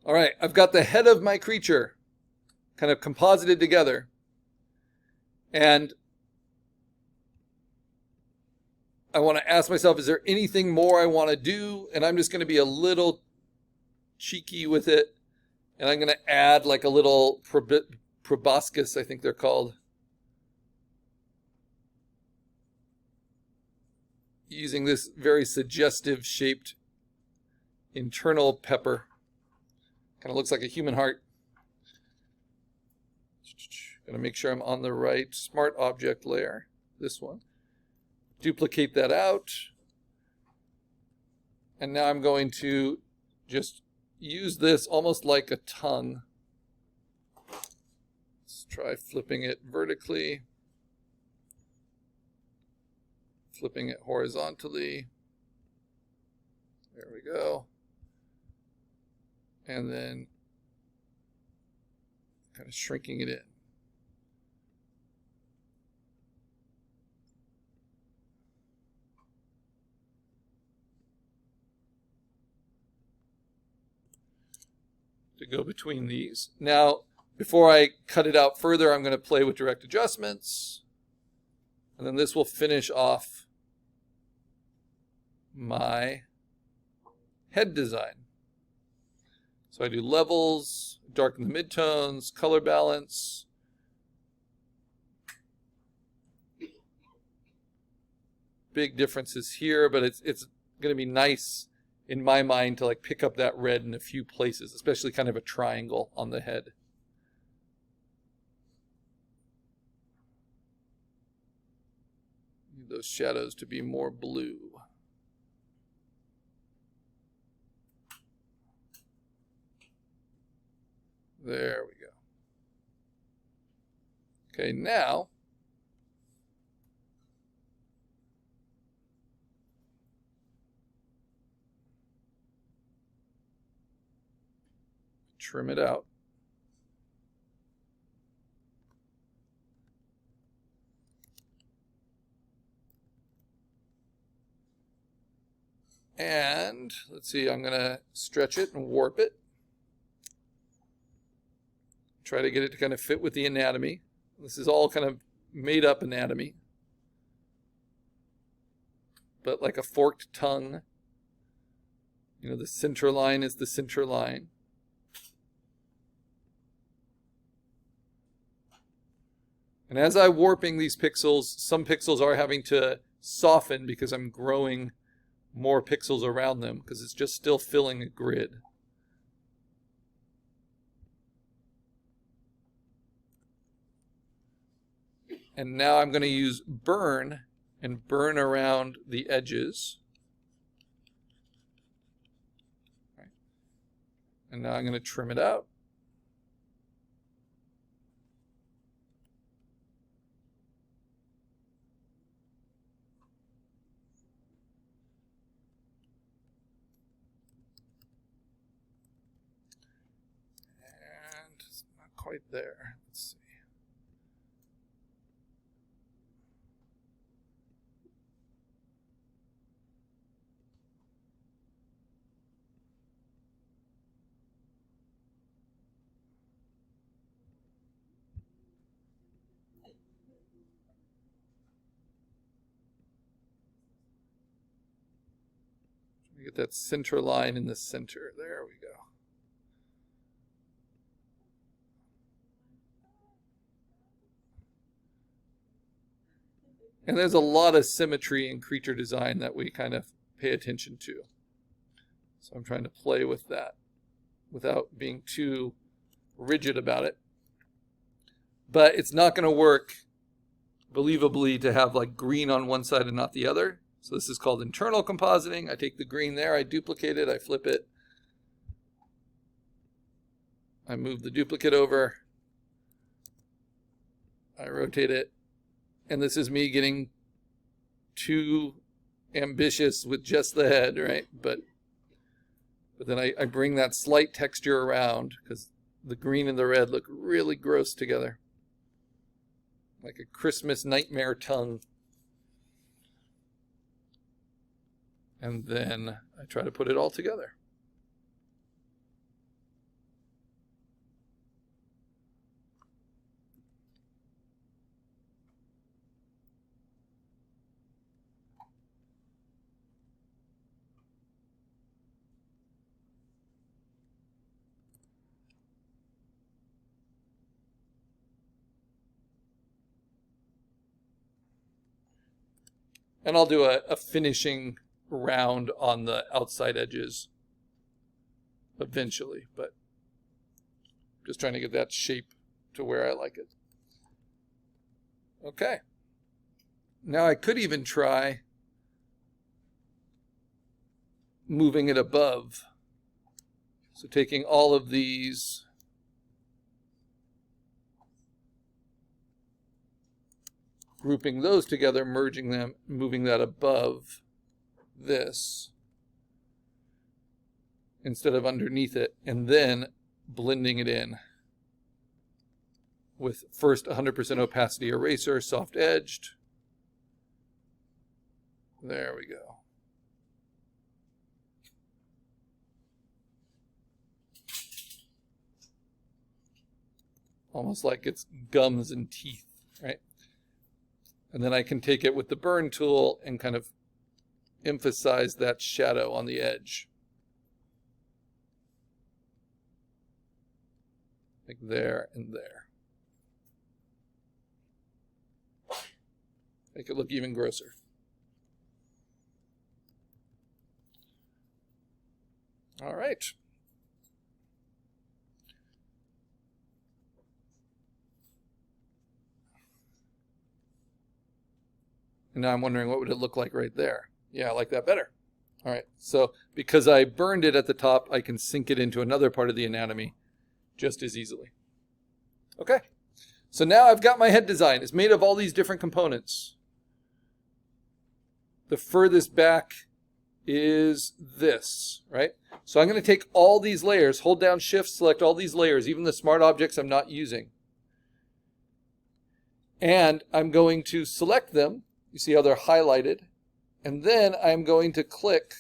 All right, I've got the head of my creature kind of composited together. And I want to ask myself, is there anything more I want to do? And I'm just going to be a little cheeky with it. And I'm going to add like a little proboscis, I think they're called. Using this very suggestive shaped internal pepper. Kind of looks like a human heart. Gotta make sure I'm on the right smart object layer. This one. Duplicate that out. And now I'm going to just use this almost like a tongue. Let's try flipping it vertically. Flipping it horizontally. There we go. And then kind of shrinking it in. To go between these. Now, before I cut it out further, I'm going to play with direct adjustments. And then this will finish off my head design. So I do levels, darken the midtones, color balance. Big differences here, but it's going to be nice in my mind to like pick up that red in a few places, especially kind of a triangle on the head. Need those shadows to be more blue. There we go. Okay, now trim it out. And let's see, I'm going to stretch it and warp it. Try to get it to kind of fit with the anatomy. This is all kind of made up anatomy. But like a forked tongue. You know, the center line is the center line. And as I'm warping these pixels, some pixels are having to soften because I'm growing more pixels around them because it's just still filling a grid. And now I'm going to use burn and burn around the edges. Right. And now I'm going to trim it out. And it's not quite there. Let's see. Get that center line in the center. There we go. And there's a lot of symmetry in creature design that we kind of pay attention to. So I'm trying to play with that without being too rigid about it. But it's not going to work believably to have like green on one side and not the other. So this is called internal compositing. I take the green there, I duplicate it, I flip it. I move the duplicate over. I rotate it. And this is me getting too ambitious with just the head, right? But then I bring that slight texture around because the green and the red look really gross together. Like a Christmas nightmare tongue. And then I try to put it all together. And I'll do a finishing round on the outside edges eventually, but just trying to get that shape to where I like it. Okay. Now I could even try moving it above. So taking all of these grouping those together, merging them, moving that above this instead of underneath it, and then blending it in with first 100% opacity eraser, soft edged. There we go. Almost like it's gums and teeth, right? And then I can take it with the burn tool and kind of emphasize that shadow on the edge. Like there and there. Make it look even grosser. All right. And now I'm wondering, what would it look like right there? Yeah, I like that better. All right, so because I burned it at the top, I can sink it into another part of the anatomy just as easily. Okay, so now I've got my head design. It's made of all these different components. The furthest back is this, right? So I'm going to take all these layers, hold down Shift, select all these layers, even the smart objects I'm not using. And I'm going to select them. You see how they're highlighted. And then I'm going to click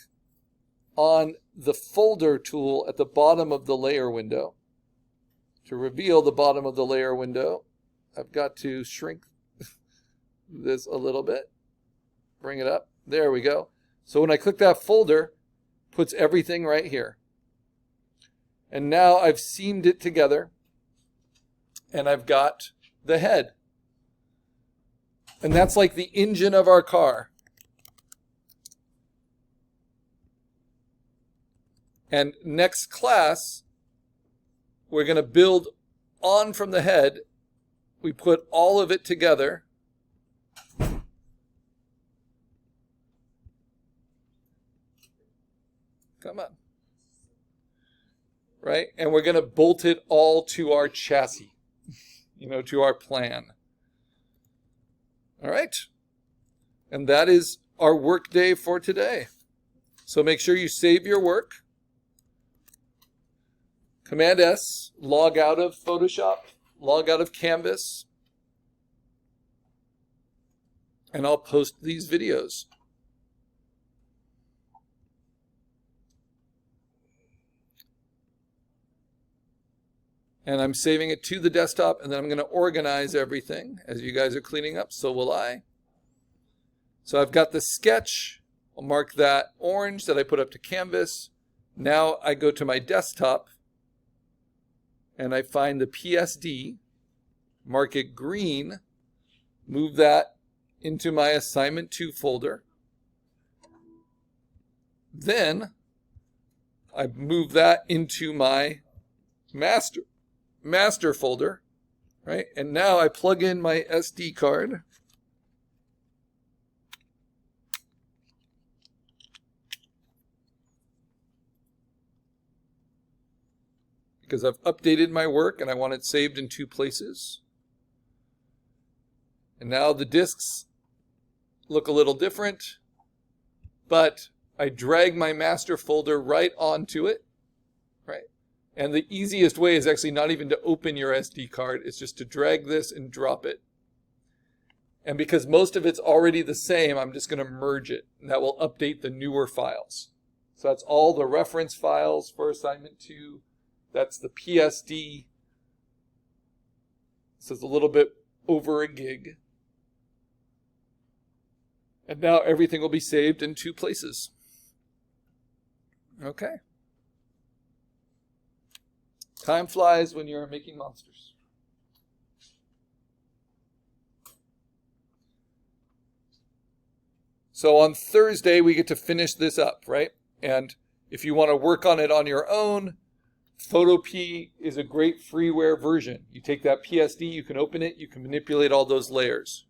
on the folder tool at the bottom of the layer window. To reveal the bottom of the layer window, I've got to shrink this a little bit. Bring it up. There we go. So when I click that folder, it puts everything right here. And now I've seamed it together. And I've got the head. And that's like the engine of our car. And next class, we're going to build on from the head. We put all of it together. Come on. Right? And we're going to bolt it all to our chassis, to our plan. All right. And that is our work day for today. So make sure you save your work. Command S, log out of Photoshop, log out of Canvas, and I'll post these videos. And I'm saving it to the desktop, and then I'm going to organize everything as you guys are cleaning up. So will I. So I've got the sketch. I'll mark that orange that I put up to Canvas. Now I go to my desktop, and I find the PSD, mark it green, move that into my Assignment 2 folder. Then I move that into my master folder, right? And now I plug in my SD card. Because I've updated my work and I want it saved in 2 places. And now the disks look a little different, but I drag my master folder right onto it, right? And the easiest way is actually not even to open your SD card. It's just to drag this and drop it. And because most of it's already the same, I'm just going to merge it. And that will update the newer files. So that's all the reference files for Assignment 2. That's the PSD. This is a little bit over a gig. And now everything will be saved in 2 places. Okay. Time flies when you're making monsters. So on Thursday, we get to finish this up, right? And if you want to work on it on your own, Photopea is a great freeware version. You take that PSD, you can open it, you can manipulate all those layers.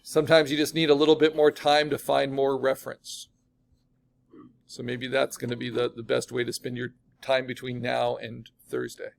Sometimes you just need a little bit more time to find more reference. So maybe that's going to be the best way to spend your time between now and Thursday.